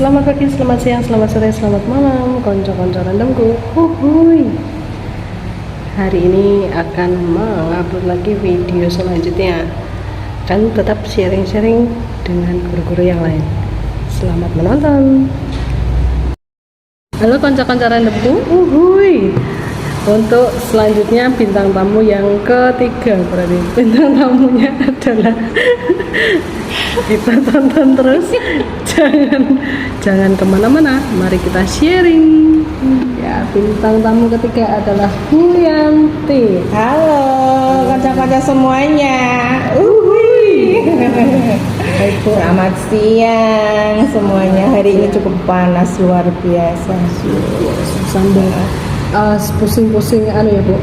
Selamat pagi, selamat siang, selamat sore, selamat malam, konco-konco randomku. Huhuy. Hari ini akan mengupload lagi video selanjutnya. Kan tetap sharing-sharing dengan guru-guru yang lain. Selamat menonton. Halo konco-konco randomku. Huhuy. Untuk selanjutnya bintang tamu yang ketiga, berarti bintang tamunya adalah kita tonton terus, jangan kemana-mana, mari kita sharing. Ya, bintang tamu ketiga adalah Huyanti. Halo kaca-kaca semuanya. Baik, Bu. Selamat siang semuanya. Hari ini cukup panas luar biasa. Sambil pusing-pusing ya Bu,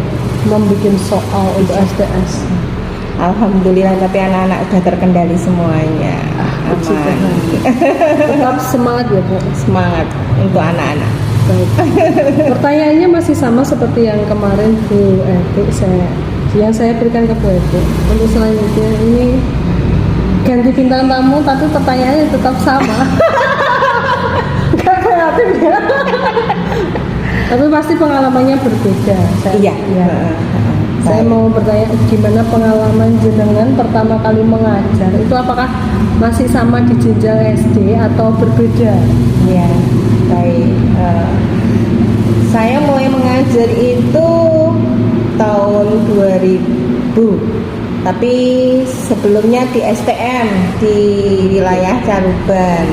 membuat soal untuk STS. Alhamdulillah, tapi anak-anak udah terkendali semuanya. Aman. Tetap semangat ya Bu. Semangat untuk anak-anak. Baik. Pertanyaannya masih sama seperti yang kemarin Bu Eti, yang saya berikan ke Bu Eti. Untuk selanjutnya ini ganti bintang tamu, tapi pertanyaannya tetap sama. Gak kreatif ya. Tapi pasti pengalamannya berbeda. Iya. Saya mau bertanya, gimana pengalaman jenengan pertama kali mengajar? Itu apakah masih sama di jenjang SD atau berbeda? Ya, baik. Saya mulai mengajar itu tahun 2000. Tapi sebelumnya di STM di wilayah Caruban.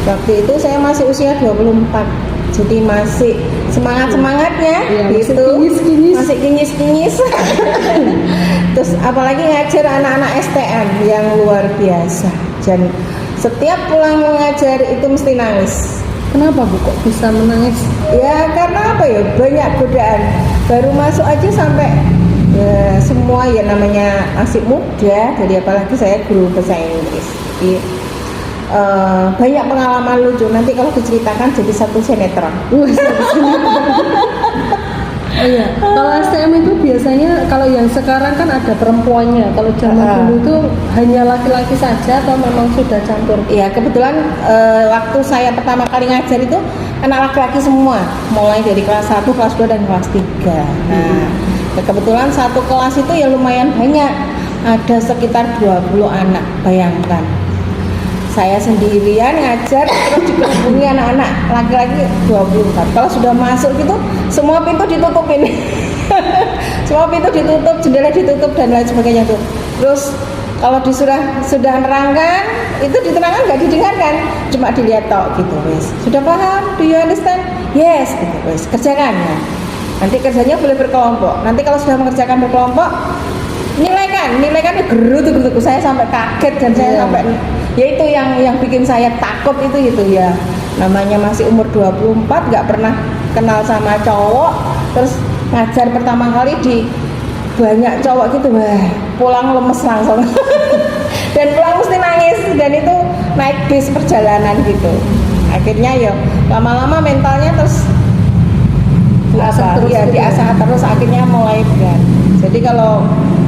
Waktu itu saya masih usia 24. Jadi masih semangat-semangatnya ya, gitu. Masih kinyis-kinyis. Terus apalagi ngajar anak-anak STM yang luar biasa. Dan setiap pulang mengajar itu mesti nangis. Kenapa Bu kok bisa menangis? Ya karena apa ya, banyak godaan. Baru masuk aja sampai ya, semua ya namanya masih muda. Jadi apalagi saya guru bahasa Inggris. Jadi, banyak pengalaman lucu. Nanti kalau diceritakan jadi satu sinetron. Iya. Kalau STM itu biasanya, kalau yang sekarang kan ada perempuannya. Kalau zaman dulu itu hanya laki-laki saja atau memang sudah campur? Iya, kebetulan waktu saya pertama kali ngajar itu anak laki-laki semua, mulai dari kelas 1, kelas 2 dan kelas 3. Nah, kebetulan satu kelas itu ya lumayan banyak. Ada sekitar 20 anak, bayangkan. Saya sendirian ngajar, terus dikerubungi anak-anak laki-laki 24. Kalau sudah masuk gitu, semua pintu ditutupin. Semua pintu ditutup, jendela ditutup dan lain sebagainya tuh. Terus kalau sudah nerangkan, itu diterangkan nggak didengarkan, cuma dilihat tok gitu, wes. Sudah paham? Do you understand? Yes, gitu, wes. Kerjakan ya. Nanti kerjanya boleh berkelompok. Nanti kalau sudah mengerjakan berkelompok, nilaikan gerutu saya sampai kaget dan saya sampai ya itu yang bikin saya takut itu ya, namanya masih umur 24, nggak pernah kenal sama cowok, terus ngajar pertama kali di banyak cowok gitu, wah pulang lemes langsung. Dan pulang mesti nangis, dan itu naik bis perjalanan gitu. Akhirnya ya lama-lama mentalnya terus diasah terus akhirnya mulai berat. Jadi kalau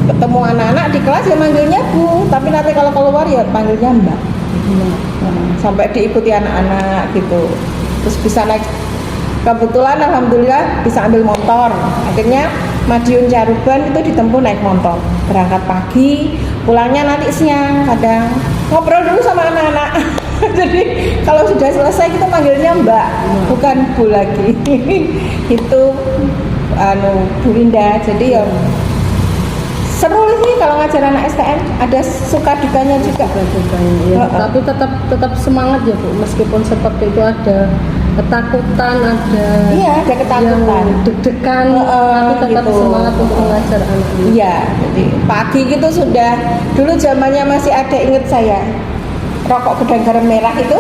ketemu anak-anak di kelas ya manggilnya Bu, tapi nanti kalau keluar ya panggilnya Mbak. Sampai diikuti anak-anak gitu. Terus bisa naik, kebetulan alhamdulillah bisa ambil motor. Akhirnya Madiun Caruban itu ditempuh naik motor. Berangkat pagi, pulangnya nanti siang. Kadang ngobrol dulu sama anak-anak. Jadi kalau sudah selesai kita manggilnya Mbak, bukan Bu lagi. Itu Bu Linda. Jadi ya seru sih kalau ngajar anak STM, ada suka dukanya juga. Ya, tapi tetap semangat ya Bu, meskipun seperti itu ada ketakutan, ada ketakutan, deg-degan, tapi tetap gitu. Semangat untuk mengajar anak. Iya, jadi pagi gitu sudah, dulu zamannya masih ada, inget saya rokok gedang garam merah itu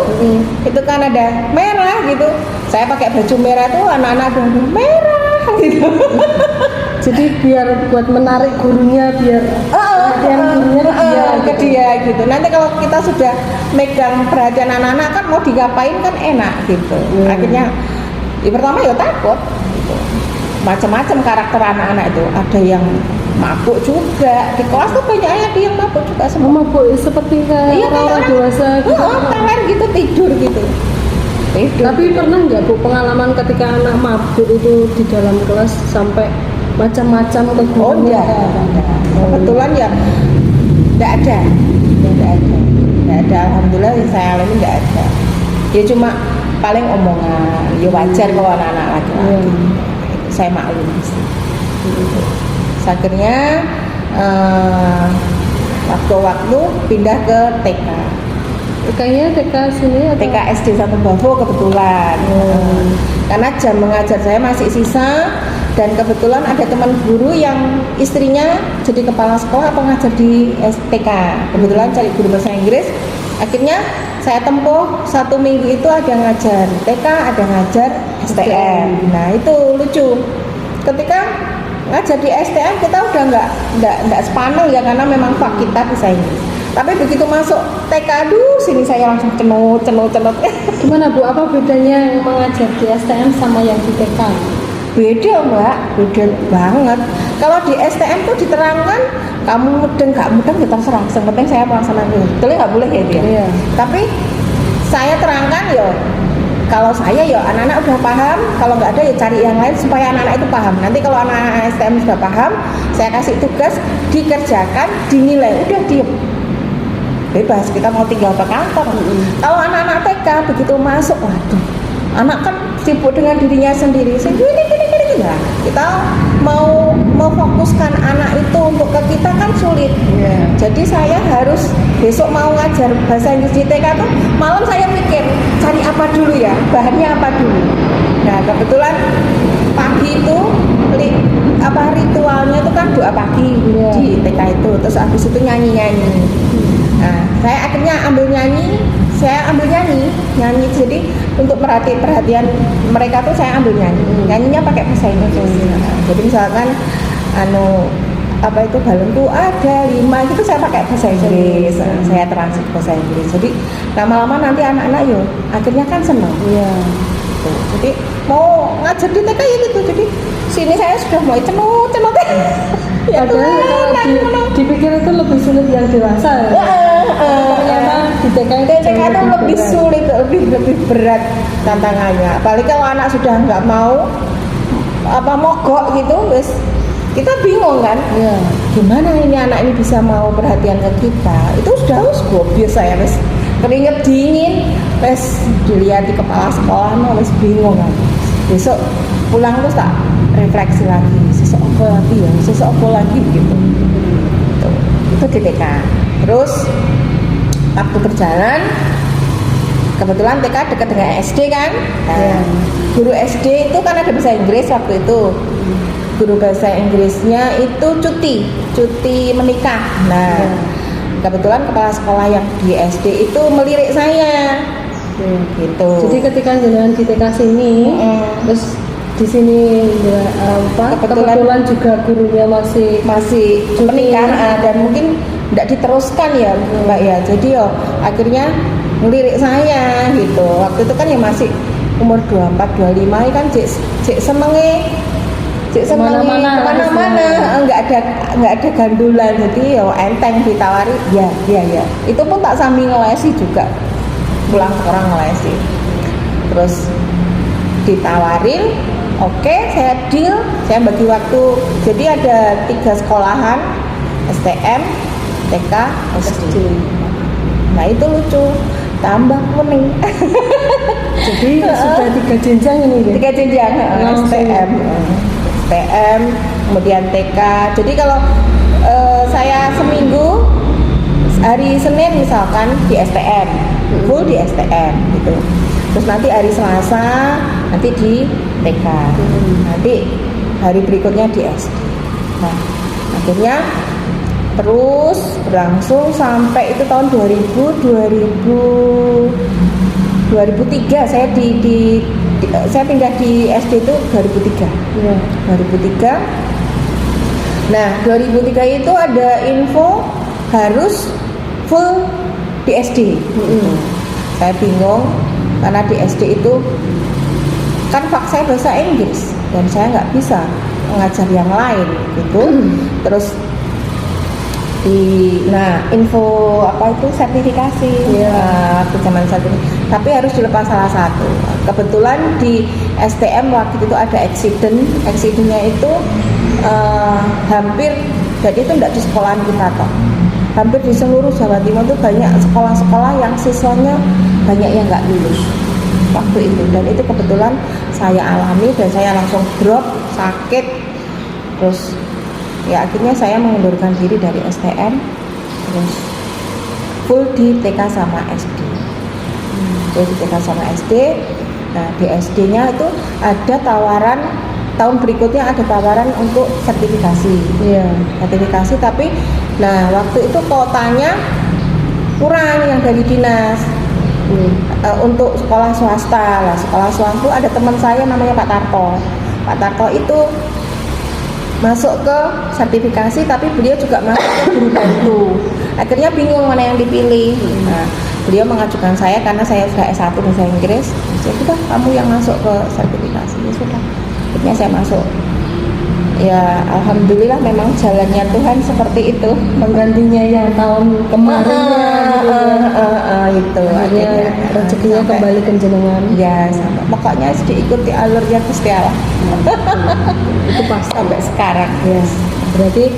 kan ada merah gitu. Saya pakai baju merah tuh, anak-anak bilang merah gitu. Jadi biar buat menarik gurunya, biar perhatian gurunya ke dia gitu. Nanti kalau kita sudah megang perhatian anak-anak kan mau digapain kan enak gitu. Akhirnya pertama ya takut gitu. Macam-macam karakter anak-anak itu. Ada yang mabuk juga di kelas tuh, banyak ada yang mabuk juga semua. Mabuk seperti kayak orang dewasa gitu. Tangan gitu tidur gitu. Tapi pernah nggak Bu pengalaman ketika anak mabuk itu di dalam kelas sampai macam-macam ke guru? Oh enggak, kebetulan ya enggak ada, alhamdulillah yang saya alami enggak ada. Dia cuma paling omongan, ya wajar kalau anak-anak laki-laki. Saya maklum sih. Akhirnya waktu-waktu pindah ke TK. Kayaknya TK sini atau? TK SD 1 Bavo kebetulan. Karena jam mengajar saya masih sisa dan kebetulan ada teman guru yang istrinya jadi kepala sekolah atau ngajar di TK. Kebetulan cari guru bahasa Inggris. Akhirnya saya tempuh 1 minggu itu ada ngajar TK, ada ngajar STM. Nah itu lucu. Ketika ngajar di STM kita udah nggak sepaneng ya karena memang fak kita bahasa Inggris. Tapi begitu masuk TK, aduh sini saya langsung cenut. Gimana Bu, apa bedanya yang mengajar di STM sama yang di TK? Beda Mbak, beda banget. Kalau di STM tuh diterangkan kamu mudeng nggak mudeng ya terserah. Yang penting saya melaksanakan. Betul nggak boleh ya dia. Iya. Tapi saya terangkan ya. Kalau saya ya anak-anak udah paham, kalau nggak ada ya cari yang lain supaya anak-anak itu paham. Nanti kalau anak-anak STM sudah paham, saya kasih tugas dikerjakan, dinilai, udah diem. Bebas, kita mau tinggal ke kantor. Kalau anak-anak TK begitu masuk, waduh, anak kan sibuk dengan dirinya sendiri. Gini. Nah, kita mau fokuskan anak itu untuk ke kita kan sulit. Jadi saya harus besok mau ngajar bahasa Inggris di TK tuh malam saya mikir cari apa dulu ya, bahannya apa dulu. Nah kebetulan pagi itu ritualnya itu kan doa pagi di TK itu, terus habis itu nyanyi. Nah, saya akhirnya ambil nyanyi. Jadi untuk perhatian mereka tuh saya ambil nyanyi. Nyanyinya pakai bahasa Inggris. Nah, jadi misalkan balonku ada 5 itu saya pakai bahasa Inggris. Nah, saya translate bahasa Inggris. Jadi lama-lama nanti anak-anak akhirnya kan senang. Iya. Gitu. Jadi mau ngajar di TK ya gitu. Jadi sini saya sudah mulai cenut. Ya kalau dipikir itu lebih sulit yang dewasa ya. Ternyata di TK itu lebih sulit, lebih berat tantangannya. Apalagi kalau anak sudah nggak mau mogok gitu, wes kita bingung kan. Iya. Gimana ini anak ini bisa mau perhatian ke kita? Itu sudah biasa ya, wes keringet dingin, wes dilihat di kepala sekolah, wes bingung kan. Besok pulang terus tak refleksi lagi, sesuatu lagi gitu. Itu di TK. Terus waktu berjalan kebetulan TK dekat dengan SD kan. Nah, guru SD itu kan ada bahasa Inggris waktu itu. Guru bahasa Inggrisnya itu cuti menikah. Nah, kebetulan kepala sekolah yang di SD itu melirik saya. Gitu. Jadi ketika jalan di TK sini, terus di sini kebetulan juga gurunya masih menikah dan mungkin tidak diteruskan ya Mbak ya. Jadi akhirnya ngelirik saya gitu. Waktu itu kan ya masih umur 24-25 kan cek senenge kemana-mana, nggak ada gandulan, jadi enteng ditawari ya. Itu pun tak sambil ngelesi juga, pulang sekarang ngelesi. Terus ditawarin, oke, saya deal, saya bagi waktu. Jadi ada 3 sekolahan, STM, TK, SD. Nah itu lucu, tambah kuning. Jadi sudah 3 jenjang ini. 3 jenjang, STM, kemudian TK. Jadi kalau saya seminggu hari Senin misalkan di STM, full di STM gitu. Terus nanti hari Selasa nanti di TK. Nanti hari berikutnya di SD. Nah, akhirnya terus berlangsung sampai itu tahun 2003 saya saya pindah di SD itu 2003. Ya. 2003. Nah, 2003 itu ada info harus full di SD. Saya bingung karena di SD itu kan saya bahasa Inggris dan saya nggak bisa mengajar yang lain gitu. Terus Nah, info apa itu sertifikasi waktu zaman saat ini. Tapi harus dilepas salah satu. Kebetulan di STM waktu itu ada accident-nya itu hampir, jadi itu tidak di sekolahan kita toh. Hampir di seluruh Jawa Timur itu banyak sekolah-sekolah yang siswanya banyak yang nggak lulus waktu itu. Dan itu kebetulan saya alami dan saya langsung drop, sakit, terus ya akhirnya saya mengundurkan diri dari STM, terus full di TK sama SD. Jadi TK sama SD. Nah di SD-nya itu ada tawaran, tahun berikutnya ada tawaran untuk sertifikasi. Sertifikasi, tapi nah waktu itu kuotanya kurang yang dari dinas. Untuk sekolah swasta lah, sekolah swasta ada teman saya namanya Pak Tarto. Pak Tarto itu masuk ke sertifikasi, tapi beliau juga masuk ke guru bantu. Akhirnya bingung mana yang dipilih. Nah, beliau mengajukan saya karena saya sudah S1 bahasa Inggris. Ya sudah, kamu yang masuk ke sertifikasi. Ya sudah. Akhirnya saya masuk. Ya alhamdulillah memang jalannya Tuhan seperti itu. Penggantinya yang tahun kemarinnya itu akhirnya rezekinya kembali ke jenengan. Ya sama. Pokoknya diikuti alurnya Gusti Allah. Itu pasti sampai sekarang. Ya. Berarti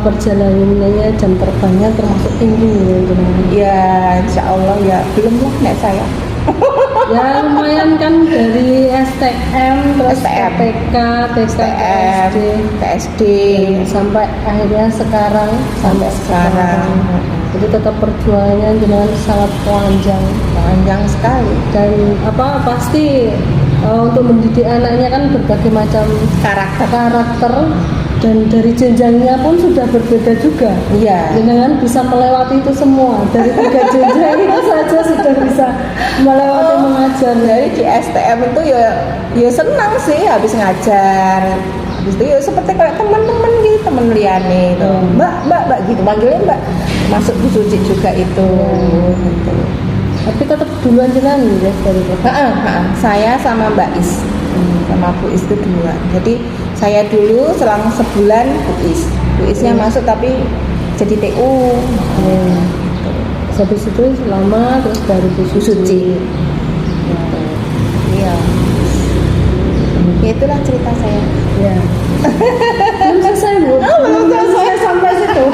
perjalanannya jam terbangnya termasuk tinggi ya jenengan. Ya insya Allah ya belum lah nek saya. Ya lumayan kan dari STM terus TPK, TSD, TSD sampai akhirnya sekarang sampai sekarang. Jadi tetap perjuangannya jenengan sangat panjang sekali. Dan pasti untuk mendidik anaknya kan berbagai macam karakter dan dari jenjangnya pun sudah berbeda juga. Iya. Jenengan bisa melewati itu semua dari 3 jenjang itu saja sudah bisa melewati mengajar. Jadi di STM itu ya senang sih habis ngajar. Habis itu ya seperti kayak teman-teman gitu, teman liane itu. Mbak gitu panggilnya Mbak. Masuk Bu Suci juga itu. Gitu. Tapi tetap duluan jenengan ya dari itu. Saya sama Mbak Is. Sama Bu Is itu dua. Jadi saya dulu selang sebulan Bu Isnya masuk tapi jadi TU. Habis itu lama terus baru Bu Suci. Iya. Ya itulah cerita saya. Ya. Belum selesai Bu. Belum selesai sampai situ.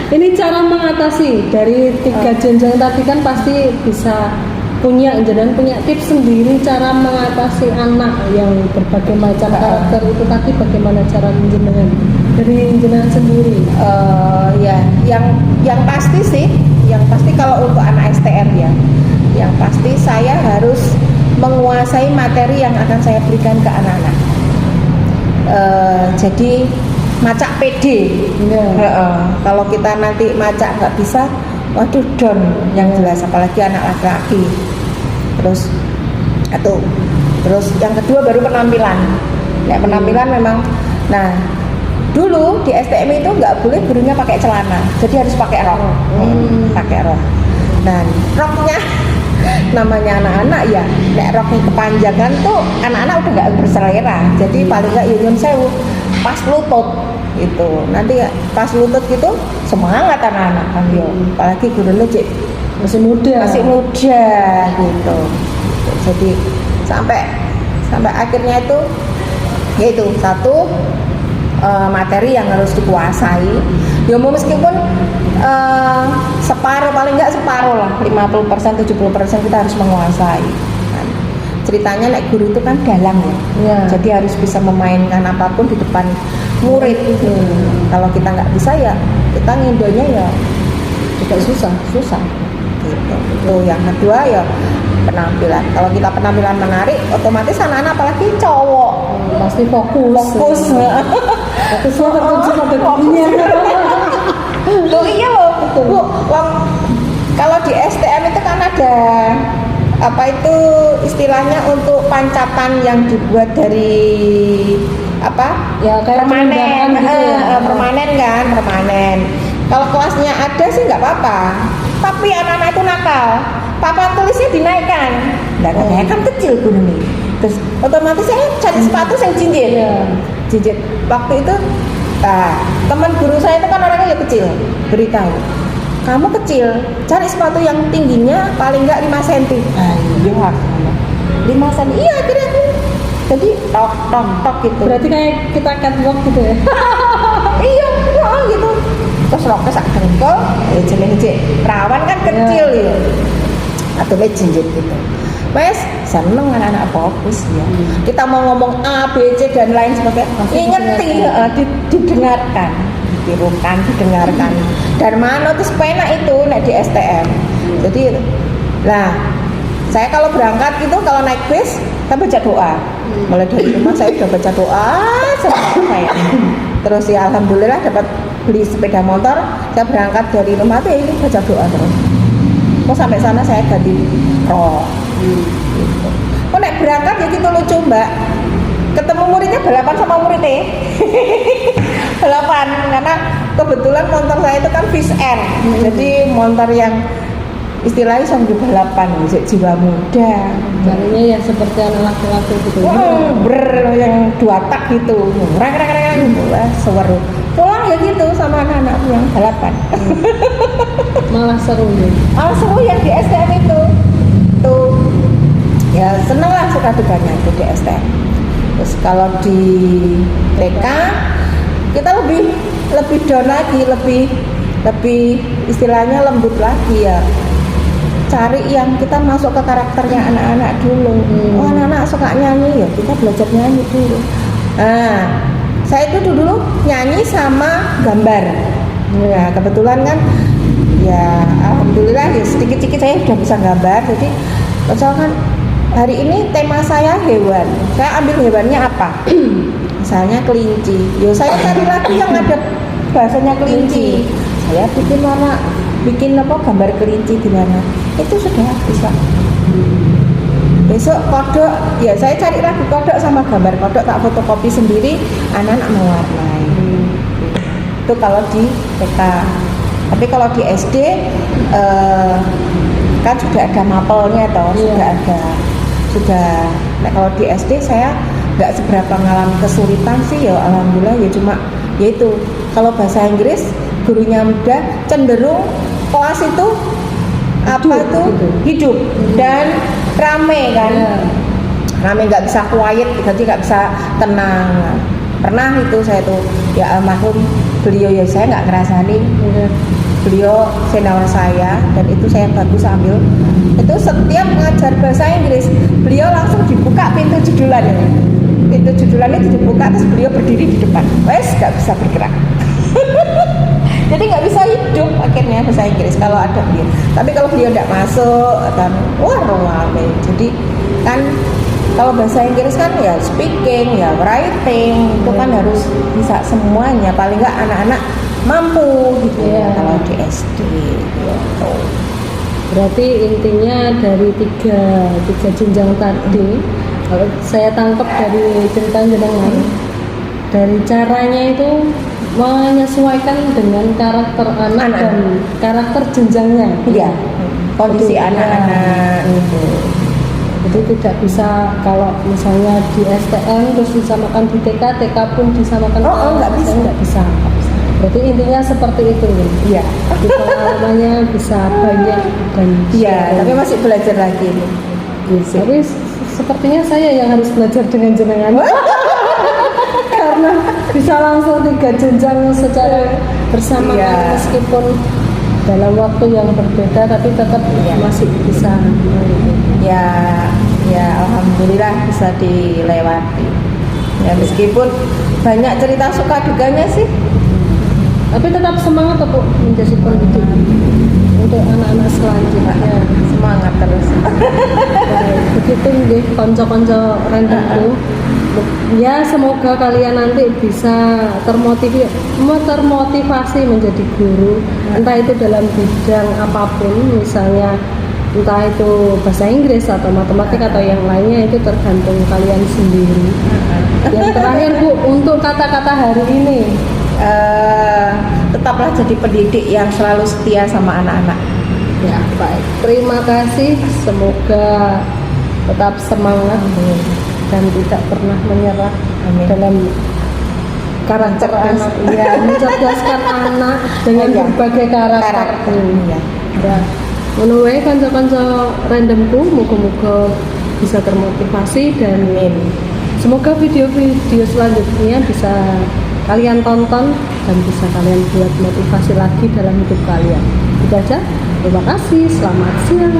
Ini cara mengatasi dari 3 jenjang tadi kan pasti bisa punya tips sendiri cara mengatasi anak yang berbagai macam karakter itu tadi, bagaimana cara menjenengan dari jenengan sendiri? Ya yang pasti sih, yang pasti kalau untuk anak STM ya, yang pasti saya harus menguasai materi yang akan saya berikan ke anak-anak. Jadi macak pede. Kalau kita nanti macak nggak bisa, waduh down yang jelas, apalagi anak laki-laki. Terus yang kedua baru penampilan. Ya penampilan memang. Nah dulu di STM itu nggak boleh gurunya pakai celana, jadi harus pakai rok. Pakai rok. Dan roknya namanya anak-anak ya, nek rok kepanjangan tuh anak-anak udah nggak berselera. Jadi paling nggak nyun sewu pas lutut itu. Nanti pas lutut gitu semangat anak-anak kan yo. Apalagi gurunya masih muda gitu. Jadi sampai akhirnya itu yaitu satu materi yang harus dikuasai. Ya mau meskipun separuh, paling nggak separuh lah, 50% 70% kita harus menguasai. Ceritanya nek guru itu kan dalang ya. Jadi harus bisa memainkan apapun di depan murid itu. Kalau kita nggak bisa ya kita ngindonya ya juga susah. Gitu. Itu yang kedua ya penampilan. Kalau kita penampilan menarik, otomatis anak-anak apalagi cowok pasti fokus fokusnya tertuju pada gurunya. Loh iya loh Bu, kalau di STM itu kan ada apa itu istilahnya untuk pancatan yang dibuat dari apa ya kayak permanen gitu ya. permanen. Kalau kelasnya ada sih nggak apa-apa, tapi anak-anak itu nakal, papan tulisnya dinaikkan, kan kecil guru nih, terus otomatis saya cari sepatu yang jinjit. Waktu itu Nah, teman guru saya itu kan orangnya ya kecil, beritahu, kamu kecil, cari sepatu yang tingginya paling enggak 5 cm. Iya, 5 cm. Iya, akhirnya aku jadi tok tok tok gitu. Berarti kayak kita catwalk gitu ya. Iya, gitu. Terus roknya sak dengkul, ya jenenge perawan kan kecil ya. Atau jinjit gitu. Wes seneng anak-anak fokus ya. Kita mau ngomong A, B, C dan lain sebagainya. Ingeti, didengarkan, ditirukan, didengarkan. Dan mana tuh pena itu naik di STM. Jadi, nah saya kalau berangkat gitu, kalau naik bis, saya baca doa. Mulai dari rumah saya sudah baca doa selama saya. Terus ya alhamdulillah dapat beli sepeda motor. Saya berangkat dari rumah tuh ini baca doa terus. Kok sampai sana saya ganti roh. Gitu. Kok naik berangkat ya gitu lucu mbak. Ketemu muridnya balapan sama muridnya. Balapan karena kebetulan motor saya itu kan Fish Air. Jadi motor yang istilahnya sambil balapan, jiwa muda. Jarinya ya seperti anak laki-laki gitu. Yang 2 tak gitu, reng seru. Pulang ya gitu sama anak-anak yang balapan. Malah seru ya. Malah seru yang di STM itu. Tuh ya seneng lah suka dukanya itu di STM. Terus kalau di TK kita lebih down lagi, lebih istilahnya lembut lagi ya. Cari yang kita masuk ke karakternya anak-anak dulu. Oh anak-anak suka nyanyi ya kita belajar nyanyi dulu. Nah saya itu dulu nyanyi sama gambar. Ya kebetulan kan ya alhamdulillah ya sedikit-sedikit saya sudah bisa gambar. Jadi misalkan hari ini tema saya hewan, saya ambil hewannya apa? Misalnya kelinci. Ya saya cari lagi yang ada bahasanya kelinci. Saya bikin gambar kelinci di mana? Itu sudah bisa. Besok kodok, ya saya cari lagi kodok sama gambar kodok, tak fotokopi sendiri, anak-anak mewarnai. Itu kalau di TK. Tapi kalau di SD kan sudah ada mapelnya toh, nah kalau di SD saya nggak seberapa mengalami kesulitan sih ya alhamdulillah ya cuma yaitu kalau bahasa Inggris gurunya muda cenderung kelas itu hidup dan rame kan. Rame nggak bisa quiet, jadi nggak bisa tenang. Pernah itu saya tuh ya almarhum beliau ya saya nggak ngerasain beliau senior saya dan itu saya bagus ambil itu setiap mengajar bahasa Inggris beliau langsung dibuka pintu judulan itu dibuka terus beliau berdiri di depan wes nggak bisa bergerak. Jadi nggak bisa hidup akhirnya bahasa Inggris kalau ada beliau. Tapi kalau beliau tidak masuk dan rame. Jadi kan kalau bahasa Inggris kan ya speaking, ya writing itu kan harus bisa semuanya. Paling nggak anak-anak mampu gitu ya kalau di SD gitu. Berarti intinya dari tiga jenjang tadi, kalau saya tangkap dari cerita jenengan, dari caranya itu menyesuaikan dengan karakter anak dan karakter jenjangnya. Iya. Kondisi anak-anak itu. Jadi tidak bisa kalau misalnya di STM terus disamakan di TK, TK pun disamakan nggak bisa. Berarti intinya seperti itu ya. Iya. Pengalamannya bisa banyak dan iya, tapi masih belajar lagi nih. Yes, tapi sepertinya saya yang harus belajar dengan jenengan. Karena bisa langsung 3 jenjang secara bersamaan meskipun dalam waktu yang berbeda tapi tetap masih bisa. Ya alhamdulillah bisa dilewati. Ya meskipun banyak cerita suka duganya sih. Tapi tetap semangat Bu menjadi pendidik untuk anak-anak selanjutnya. Semangat terus. Baik, begitu nggih kanca-kanca rendahku. Ya semoga kalian nanti bisa termotivasi menjadi guru, entah itu dalam bidang apapun, misalnya entah itu bahasa Inggris atau matematika atau yang lainnya, itu tergantung kalian sendiri. Yang terakhir Bu, untuk kata-kata hari ini, tetaplah jadi pendidik yang selalu setia sama anak-anak. Ya baik, terima kasih, semoga tetap semangat dan tidak pernah menyerah dalam karakter Mencerdas. anak, ya mencerdaskan anak dengan Oh, iya. berbagai karakter. Karakter, iya. Ya, ngono wae kanca-kanca randomku, muga-muga bisa termotivasi dan semoga video-video selanjutnya bisa kalian tonton dan bisa kalian buat motivasi lagi dalam hidup kalian. Itu aja. Terima kasih. Selamat siang.